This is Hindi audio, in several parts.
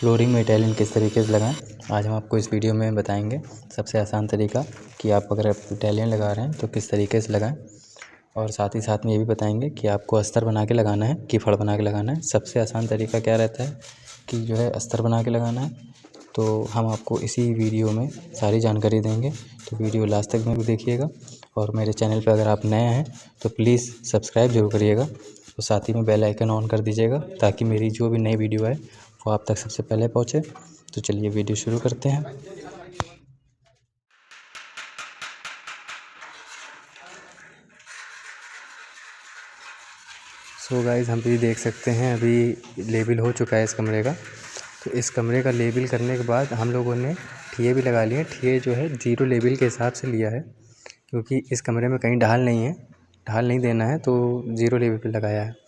फ्लोरिंग में इटालियन किस तरीके से लगाएं, आज हम आपको इस वीडियो में बताएंगे। सबसे आसान तरीका कि आप अगर इटालियन लगा रहे हैं तो किस तरीके से लगाएं, और साथ ही साथ में ये भी बताएंगे कि आपको अस्तर बना के लगाना है कि फड़ बना के लगाना है। सबसे आसान तरीका क्या रहता है कि जो है अस्तर बना के लगाना है, तो हम आपको इसी वीडियो में सारी जानकारी देंगे, तो वीडियो लास्ट तक में भी देखिएगा। और मेरे चैनल पर अगर आप नए हैं तो प्लीज़ सब्सक्राइब जरूर करिएगा, और साथ ही में बेल आइकन ऑन कर दीजिएगा ताकि मेरी जो भी नई वीडियो है वो आप तक सबसे पहले पहुँचे। तो चलिए वीडियो शुरू करते हैं। सो गाइस, हम भी देख सकते हैं अभी लेबल हो चुका है इस कमरे का। तो इस कमरे का लेबल करने के बाद हम लोगों ने ठिये भी लगा लिए। ठिये जो है 0 लेबल के हिसाब से लिया है, क्योंकि इस कमरे में कहीं ढाल नहीं है, ढाल नहीं देना है, तो 0 लेवल पे लगाया है।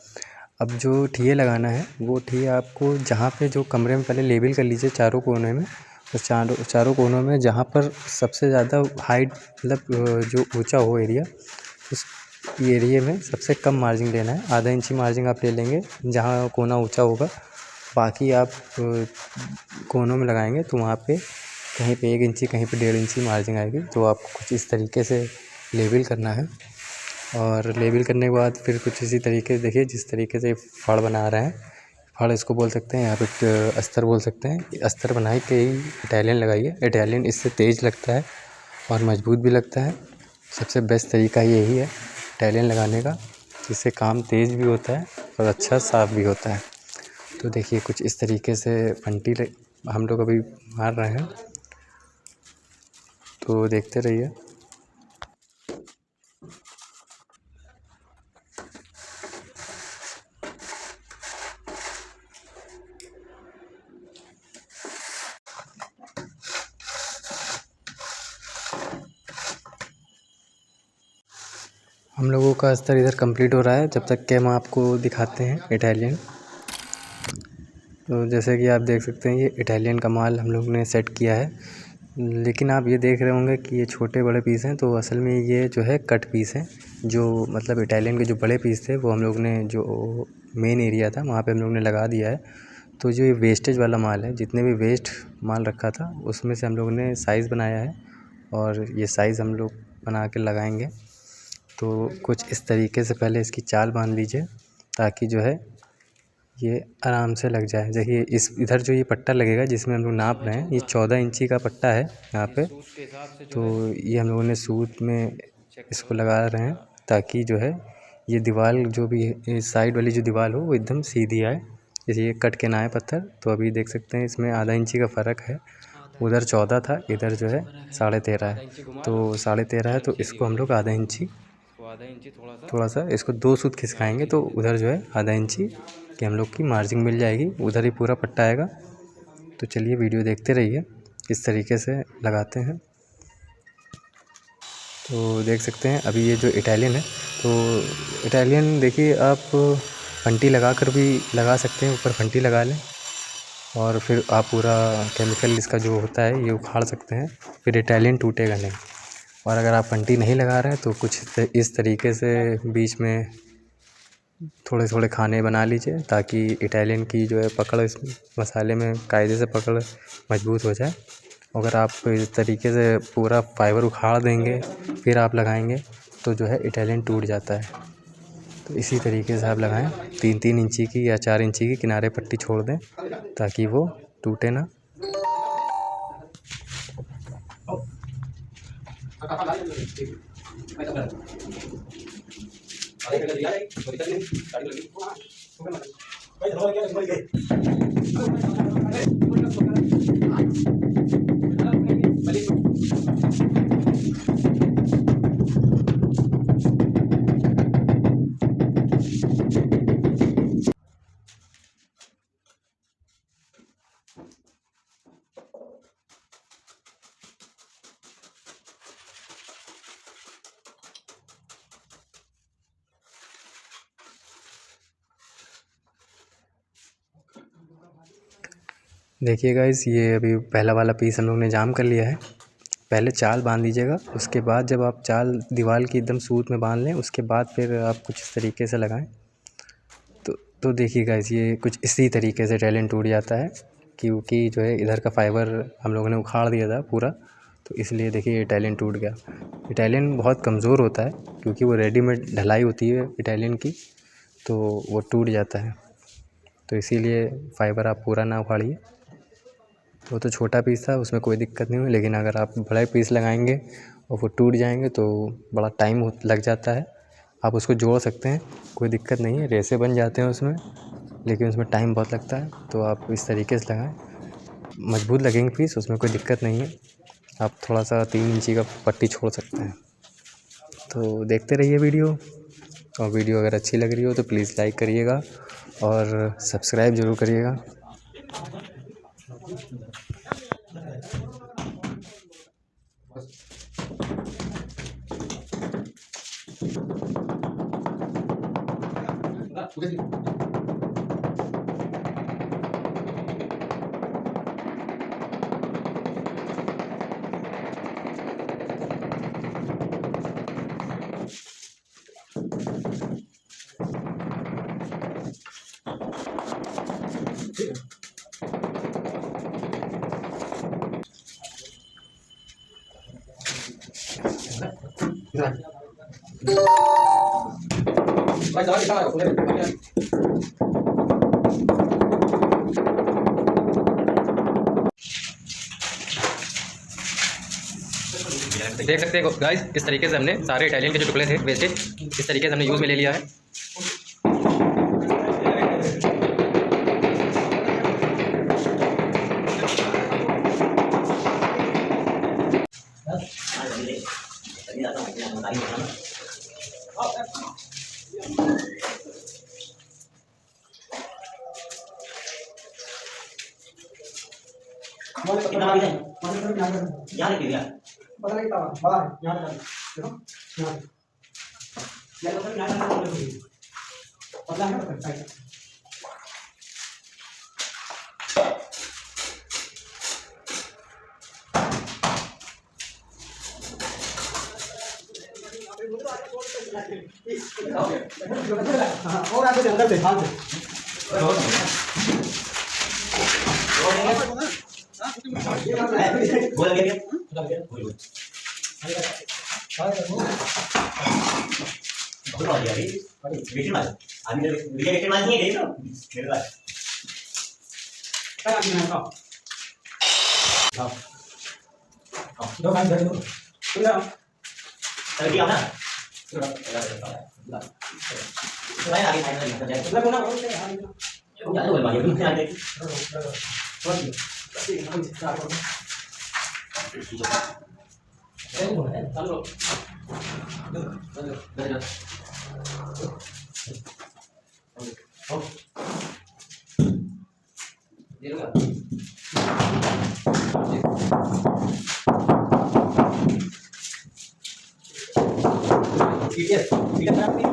अब जो ठिये लगाना है वो ठिये आपको जहाँ पे जो कमरे में पहले लेबल कर लीजिए चारों कोने में। तो चारों कोनों में जहाँ पर सबसे ज़्यादा हाइट मतलब जो ऊंचा हो एरिया, उस एरिया में सबसे कम मार्जिन लेना है। आधा इंची मार्जिन आप ले लेंगे जहाँ कोना ऊंचा होगा। बाकी आप कोनों में लगाएंगे तो वहाँ पे कहीं पे 1 इंची, कहीं पे 1.5 इंची मार्जिन आएगी। तो आपको कुछ इस तरीके से लेबल करना है, और लेबल करने के बाद फिर कुछ इसी तरीके से देखिए जिस तरीके से फड़ बना रहे हैं। फड़ इसको बोल सकते हैं, यहाँ पे अस्तर बोल सकते हैं। अस्तर बनाई के ही इटालियन लगाइए। इटालियन इससे तेज़ लगता है और मजबूत भी लगता है। सबसे बेस्ट तरीका यही है इटालियन लगाने का, जिससे काम तेज़ भी होता है और अच्छा साफ़ भी होता है। तो देखिए कुछ इस तरीके से फंटी हम लोग अभी मार रहे हैं, तो देखते रहिए। हम लोगों का अस्तर इधर कंप्लीट हो रहा है, जब तक कि हम आपको दिखाते हैं इटालियन। तो जैसे कि आप देख सकते हैं ये इटालियन का माल हम लोग ने सेट किया है। लेकिन आप ये देख रहे होंगे कि ये छोटे बड़े पीस हैं, तो असल में ये जो है कट पीस हैं। जो मतलब इटालियन के जो बड़े पीस थे वो हम लोग ने जो मेन एरिया था वहाँ पे हम लोग ने लगा दिया है। तो जो ये वेस्टेज वाला माल है, जितने भी वेस्ट माल रखा था उसमें से हम लोग ने साइज़ बनाया है, और ये साइज़ हम लोग बना के लगाएंगे। तो कुछ इस तरीके से पहले इसकी चाल बांध लीजिए ताकि जो है ये आराम से लग जाए। देखिए इस इधर जो ये पट्टा लगेगा जिसमें हम लोग नाप रहे हैं, ये 14 इंची का पट्टा है यहाँ पे। तो ये हम लोगों ने सूत में इसको लगा रहे हैं ताकि जो है ये दीवार जो भी है, साइड वाली जो दीवार हो वो एकदम सीधी आए, जैसे ये कट के ना आए पत्थर। तो अभी देख सकते हैं इसमें आधा इंची का फ़र्क है। उधर 14 था, इधर जो है 13.5 है। तो 13.5 है, तो इसको हम लोग आधा इंची थोड़ा सा इसको 2 सूत खिसकाएंगे, तो उधर जो है आधा इंची कि हम लोग की मार्जिन मिल जाएगी, उधर ही पूरा पट्टा आएगा। तो चलिए वीडियो देखते रहिए किस तरीके से लगाते हैं। तो देख सकते हैं अभी ये जो इटालियन है, तो इटालियन देखिए आप फंटी लगा कर भी लगा सकते हैं, ऊपर फंटी लगा लें और फिर आप पूरा केमिकल इसका जो होता है ये उखाड़ सकते हैं, फिर इटालियन टूटेगा नहीं। और अगर आप फंटी नहीं लगा रहे हैं तो कुछ इस तरीके से बीच में थोड़े थोड़े खाने बना लीजिए ताकि इटालियन की जो है पकड़ इस मसाले में कायदे से पकड़ मजबूत हो जाए। अगर आप इस तरीके से पूरा फाइबर उखाड़ देंगे फिर आप लगाएंगे तो जो है इटालियन टूट जाता है। तो इसी तरीके से आप लगाएं, 3-3 इंची की या 4 इंची की किनारे पट्टी छोड़ दें ताकि वो टूटे ना। देखिए गाइस, ये अभी पहला वाला पीस हम लोग ने जाम कर लिया है। पहले चाल बांध लीजिएगा, उसके बाद जब आप चाल दीवार की एकदम सूत में बांध लें उसके बाद फिर आप कुछ इस तरीके से लगाएं। तो देखिए गाइस, ये कुछ इसी तरीके से इटालियन टूट जाता है। क्योंकि जो है इधर का फाइबर हम लोगों ने उखाड़ दिया था पूरा, तो इसलिए देखिए इटालियन टूट गया। इटालियन बहुत कमज़ोर होता है क्योंकि वो रेडीमेड ढलाई होती है इटालियन की, तो वो टूट जाता है। तो इसीलिए फाइबर आप पूरा ना उखाड़िए। वो तो छोटा पीस था, उसमें कोई दिक्कत नहीं हुई, लेकिन अगर आप बड़े पीस लगाएंगे और वो टूट जाएंगे तो बड़ा टाइम लग जाता है। आप उसको जोड़ सकते हैं, कोई दिक्कत नहीं है, रेसे बन जाते हैं उसमें, लेकिन उसमें टाइम बहुत लगता है। तो आप इस तरीके से लगाएं, मजबूत लगेंगे पीस, उसमें कोई दिक्कत नहीं है। आप थोड़ा सा 3 इंची का पट्टी छोड़ सकते हैं। तो देखते रहिए वीडियो, और वीडियो अगर अच्छी लग रही हो तो प्लीज़ लाइक करिएगा और सब्सक्राइब ज़रूर करिएगा। देख सकते हैं गाइस, इस तरीके से हमने सारे इटालियन के जो टुकड़े थे वेस्टेज, इस तरीके से हमने यूज़ में ले लिया है। और आगे अंदर से हाथ बोल गया बहुत बढ़िया भाई बेटी मार आदमी वीडियो बेटी मार नहीं है ना मेरे पास क्या आदमी है का हां दो काम कर दो पूरा अरे आना Saya lagi saya lagi kerja. Saya pulang kalau saya hari ini. Ya lu banyak yang ada. Lagi. Tapi kamu bisa tahu. Saya boleh. Tahu. Dah. Oh. Dia lupa. Iya, tiga berapa nih?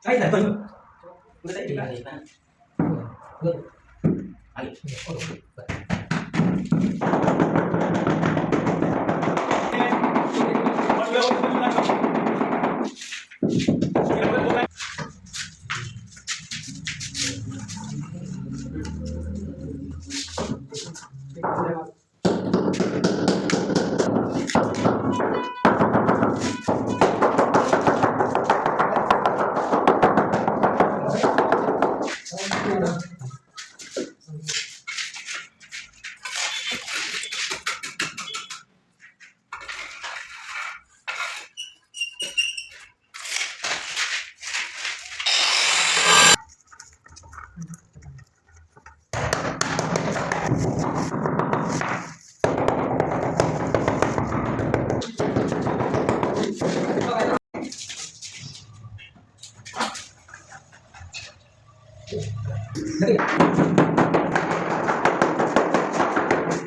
Ay, nandun. Udah tayo juga. Ay.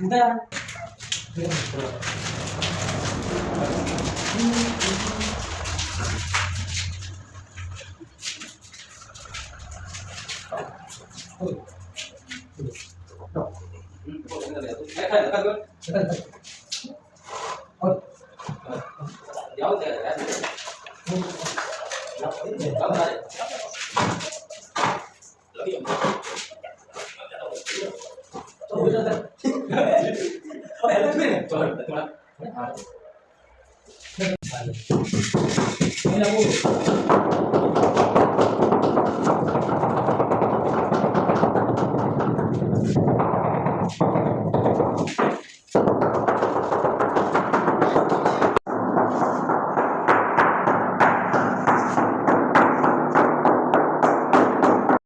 Udah.